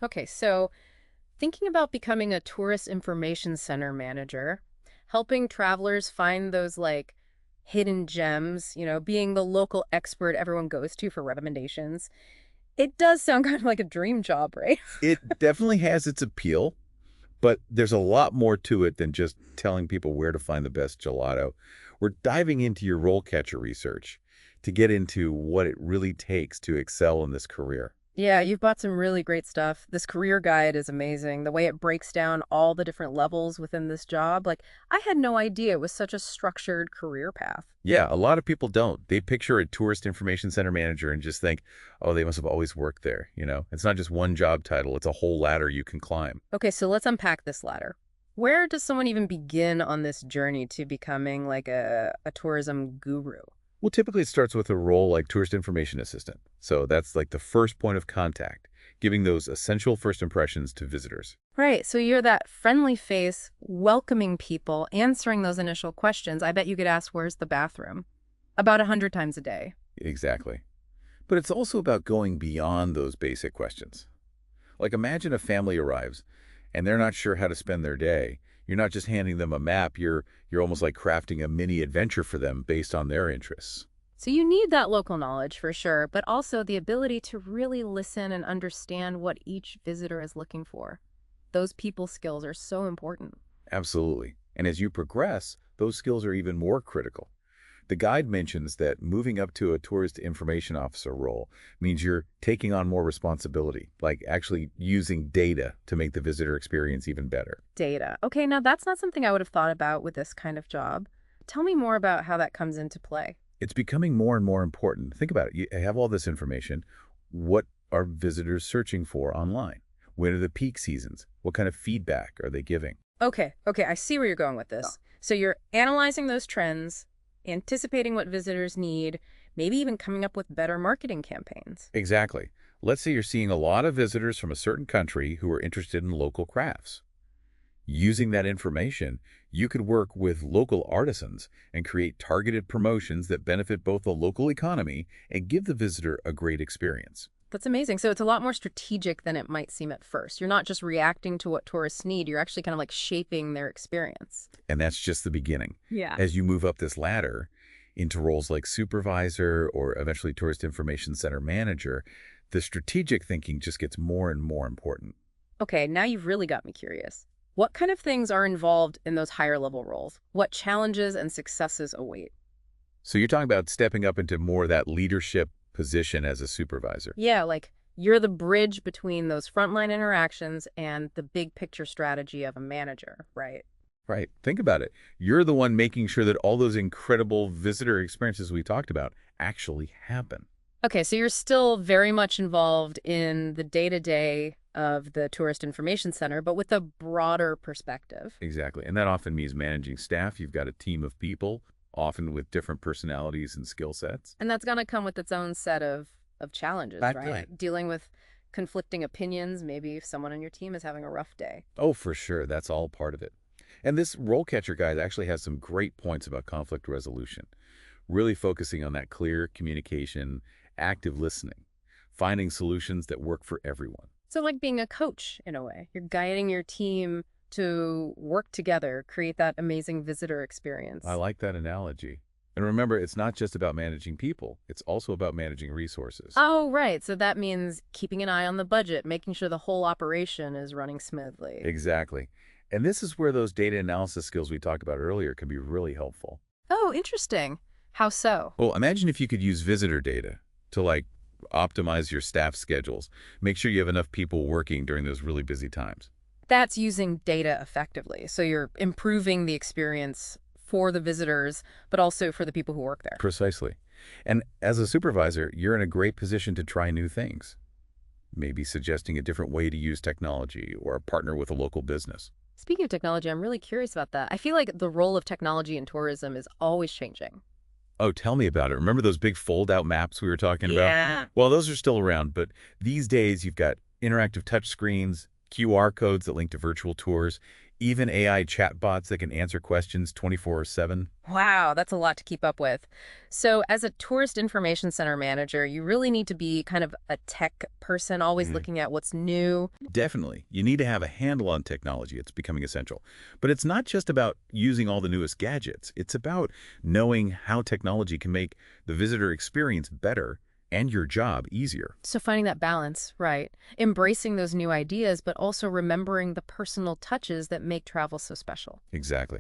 Okay, so thinking about becoming a tourist information center manager, helping travelers find those hidden gems, being the local expert everyone goes to for recommendations. It does sound kind of like a dream job, right? It definitely has its appeal, but there's a lot more to it than just telling people where to find the best gelato. We're diving into your role catcher research to get into what it really takes to excel in this career. Yeah, you've bought some really great stuff. This career guide is amazing. The way it breaks down all the different levels within this job. I had no idea it was such a structured career path. Yeah, a lot of people don't. They picture a tourist information center manager and just think, oh, they must have always worked there. It's not just one job title, it's a whole ladder you can climb. Okay, so let's unpack this ladder. Where does someone even begin on this journey to becoming a tourism guru? Well, typically it starts with a role like tourist information assistant. So that's like the first point of contact, giving those essential first impressions to visitors. Right, so you're that friendly face, welcoming people, answering those initial questions. I bet you could ask, where's the bathroom? About 100 times a day. Exactly. But it's also about going beyond those basic questions. Like imagine a family arrives and they're not sure how to spend their day. You're not just handing them a map, you're almost like crafting a mini adventure for them based on their interests. So you need that local knowledge for sure, but also the ability to really listen and understand what each visitor is looking for. Those people skills are so important. Absolutely. And as you progress, those skills are even more critical. The guide mentions that moving up to a tourist information officer role means you're taking on more responsibility, like actually using data to make the visitor experience even better. Data. Okay, now that's not something I would have thought about with this kind of job. Tell me more about how that comes into play. It's becoming more and more important. Think about it. You have all this information. What are visitors searching for online? When are the peak seasons? What kind of feedback are they giving? Okay, I see where you're going with this. So you're analyzing those trends, anticipating what visitors need, maybe even coming up with better marketing campaigns. Exactly. Let's say you're seeing a lot of visitors from a certain country who are interested in local crafts. Using that information, you could work with local artisans and create targeted promotions that benefit both the local economy and give the visitor a great experience. That's amazing. So it's a lot more strategic than it might seem at first. You're not just reacting to what tourists need, you're actually kind of like shaping their experience. And that's just the beginning. Yeah. As you move up this ladder into roles like supervisor or eventually tourist information center manager, the strategic thinking just gets more and more important. Okay, now you've really got me curious. What kind of things are involved in those higher level roles? What challenges and successes await? So you're talking about stepping up into more of that leadership position as a supervisor. Yeah, you're the bridge between those frontline interactions and the big picture strategy of a manager, right? Right. Think about it. You're the one making sure that all those incredible visitor experiences we talked about actually happen. Okay, so you're still very much involved in the day-to-day of the Tourist Information Center, but with a broader perspective. Exactly. And that often means managing staff. You've got a team of people, often with different personalities and skill sets. And that's going to come with its own set of challenges, Exactly. right? Dealing with conflicting opinions, maybe if someone on your team is having a rough day. Oh, for sure. That's all part of it. And this role catcher guide actually has some great points about conflict resolution, really focusing on that clear communication, active listening, finding solutions that work for everyone. So like being a coach in a way, you're guiding your team to work together, create that amazing visitor I experience. like that analogy. And remember, it's not just about managing people. It's also about managing resources. Oh, right. So that means keeping an eye on the budget, making sure the whole operation is running smoothly. Exactly. And this is where those data analysis skills we talked about earlier can be really helpful. Oh, interesting. How so? Well, imagine if you could use visitor data to optimize your staff schedules, make sure you have enough people working during those really busy times. That's using data effectively. So you're improving the experience for the visitors, but also for the people who work there. Precisely. And as a supervisor, you're in a great position to try new things, maybe suggesting a different way to use technology or partner with a local business. Speaking of technology, I'm really curious about that. I feel like the role of technology in tourism is always changing. Oh, tell me about it. Remember those big fold-out maps we were talking about? Yeah. Well, those are still around, but these days you've got interactive touch screens, QR codes that link to virtual tours, Even AI chatbots that can answer questions 24/7. Wow, that's a lot to keep up with. So, as a tourist information center manager, you really need to be kind of a tech person, always looking at what's new. Definitely. You need to have a handle on technology. It's becoming essential. But it's not just about using all the newest gadgets. It's about knowing how technology can make the visitor experience better and your job easier. So, finding that balance, right? Embracing those new ideas, but also remembering the personal touches that make travel so special. Exactly.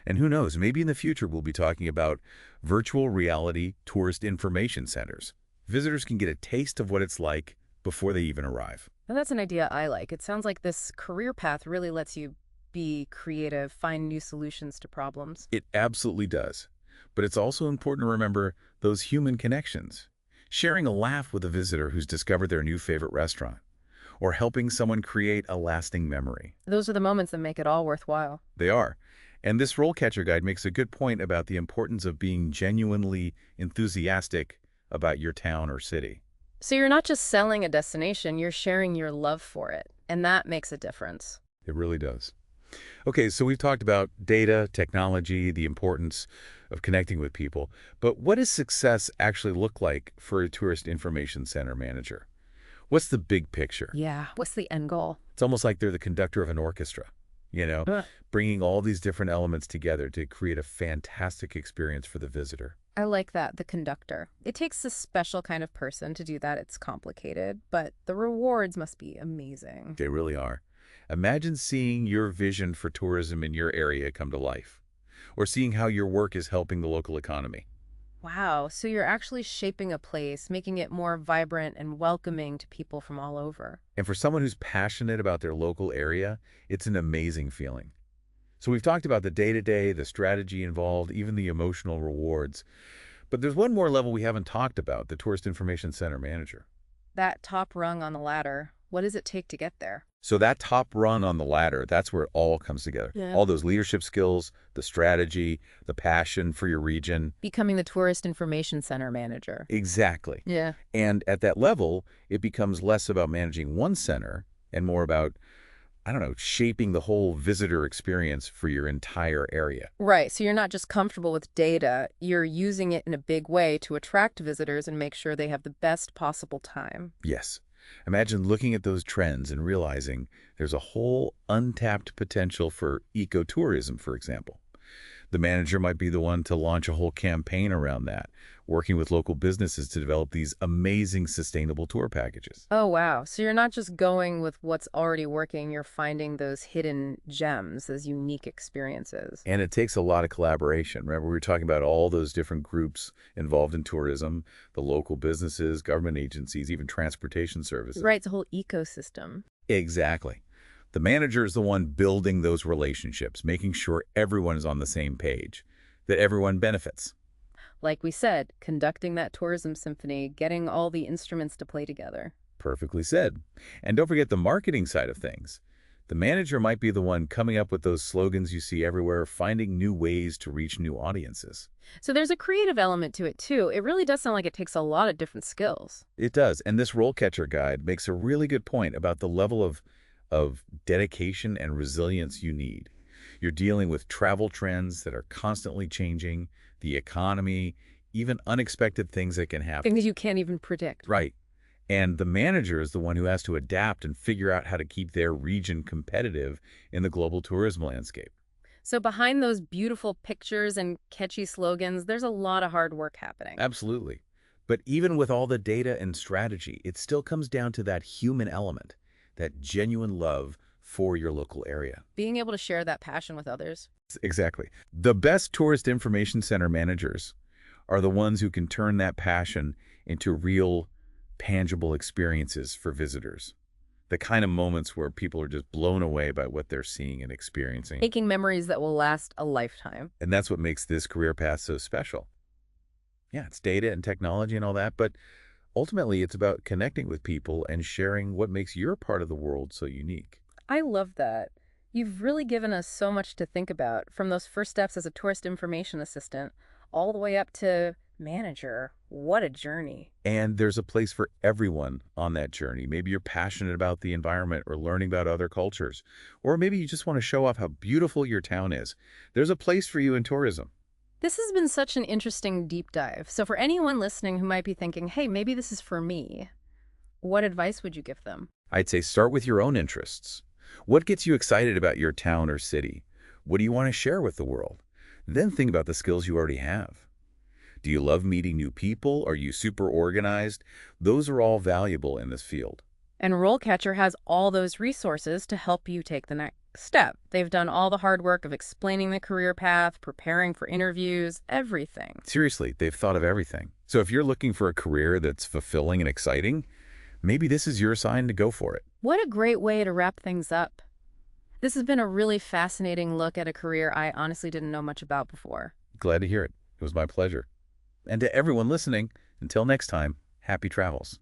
And who knows, maybe in the future we'll be talking about virtual reality tourist information centers. Visitors can get a taste of what it's like before they even arrive. Now, that's an idea I like. It sounds like this career path really lets you be creative, find new solutions to problems. It absolutely does. But it's also important to remember those human connections. Sharing a laugh with a visitor who's discovered their new favorite restaurant, or helping someone create a lasting memory. Those are the moments that make it all worthwhile. They are. And this role catcher guide makes a good point about the importance of being genuinely enthusiastic about your town or city. So you're not just selling a destination, you're sharing your love for it. And that makes a difference. It really does. Okay, so we've talked about data, technology, the importance of connecting with people. But what does success actually look like for a tourist information center manager? What's the big picture? Yeah. What's the end goal? It's almost like they're the conductor of an orchestra, you know, Huh. bringing all these different elements together to create a fantastic experience for the visitor. I like that, the conductor. It takes a special kind of person to do that. It's complicated, but the rewards must be amazing. They really are. Imagine seeing your vision for tourism in your area come to life, or seeing how your work is helping the local economy. Wow. So you're actually shaping a place, making it more vibrant and welcoming to people from all over. And for someone who's passionate about their local area, it's an amazing feeling. So we've talked about the day-to-day, the strategy involved, even the emotional rewards. But there's one more level we haven't talked about, the Tourist Information Center Manager. That top rung on the ladder, what does it take to get there? So that top run on the ladder, that's where it all comes together. Yeah. All those leadership skills, the strategy, the passion for your region. Becoming the Tourist Information Center manager. Exactly. Yeah. And at that level, it becomes less about managing one center and more about, I don't know, shaping the whole visitor experience for your entire area. Right. So you're not just comfortable with data, you're using it in a big way to attract visitors and make sure they have the best possible time. Yes. Imagine looking at those trends and realizing there's a whole untapped potential for ecotourism, for example. The manager might be the one to launch a whole campaign around that, working with local businesses to develop these amazing sustainable tour packages. Oh, wow. So you're not just going with what's already working, you're finding those hidden gems, those unique experiences. And it takes a lot of collaboration. Remember, we were talking about all those different groups involved in tourism, the local businesses, government agencies, even transportation services. Right. It's a whole ecosystem. Exactly. The manager is the one building those relationships, making sure everyone is on the same page, that everyone benefits. Like we said, conducting that tourism symphony, getting all the instruments to play together. Perfectly said. And don't forget the marketing side of things. The manager might be the one coming up with those slogans you see everywhere, finding new ways to reach new audiences. So there's a creative element to it, too. It really does sound like it takes a lot of different skills. It does. And this role catcher guide makes a really good point about the level of dedication and resilience you need. You're dealing with travel trends that are constantly changing, the economy, even unexpected things that can happen. Things you can't even predict. Right. And the manager is the one who has to adapt and figure out how to keep their region competitive in the global tourism landscape. So behind those beautiful pictures and catchy slogans, there's a lot of hard work happening. Absolutely. But even with all the data and strategy, it still comes down to that human element, that genuine love for your local area. Being able to share that passion with others. Exactly. The best tourist information center managers are the ones who can turn that passion into real, tangible experiences for visitors. The kind of moments where people are just blown away by what they're seeing and experiencing. Making memories that will last a lifetime. And that's what makes this career path so special. Yeah, it's data and technology and all that, but ultimately it's about connecting with people and sharing what makes your part of the world so unique. I love that. You've really given us so much to think about, from those first steps as a tourist information assistant, all the way up to Manager, what a journey. And there's a place for everyone on that journey. Maybe you're passionate about the environment or learning about other cultures, or maybe you just want to show off how beautiful your town is. There's a place for you in tourism. This has been such an interesting deep dive. So for anyone listening who might be thinking, hey, maybe this is for me, what advice would you give them? I'd say start with your own interests. What gets you excited about your town or city? What do you want to share with the world? Then think about the skills you already have. Do you love meeting new people? Are you super organized? Those are all valuable in this field. And RoleCatcher has all those resources to help you take the next step. They've done all the hard work of explaining the career path, preparing for interviews, everything. Seriously, they've thought of everything. So if you're looking for a career that's fulfilling and exciting, maybe this is your sign to go for it. What a great way to wrap things up. This has been a really fascinating look at a career I honestly didn't know much about before. Glad to hear it. It was my pleasure. And to everyone listening, until next time, happy travels.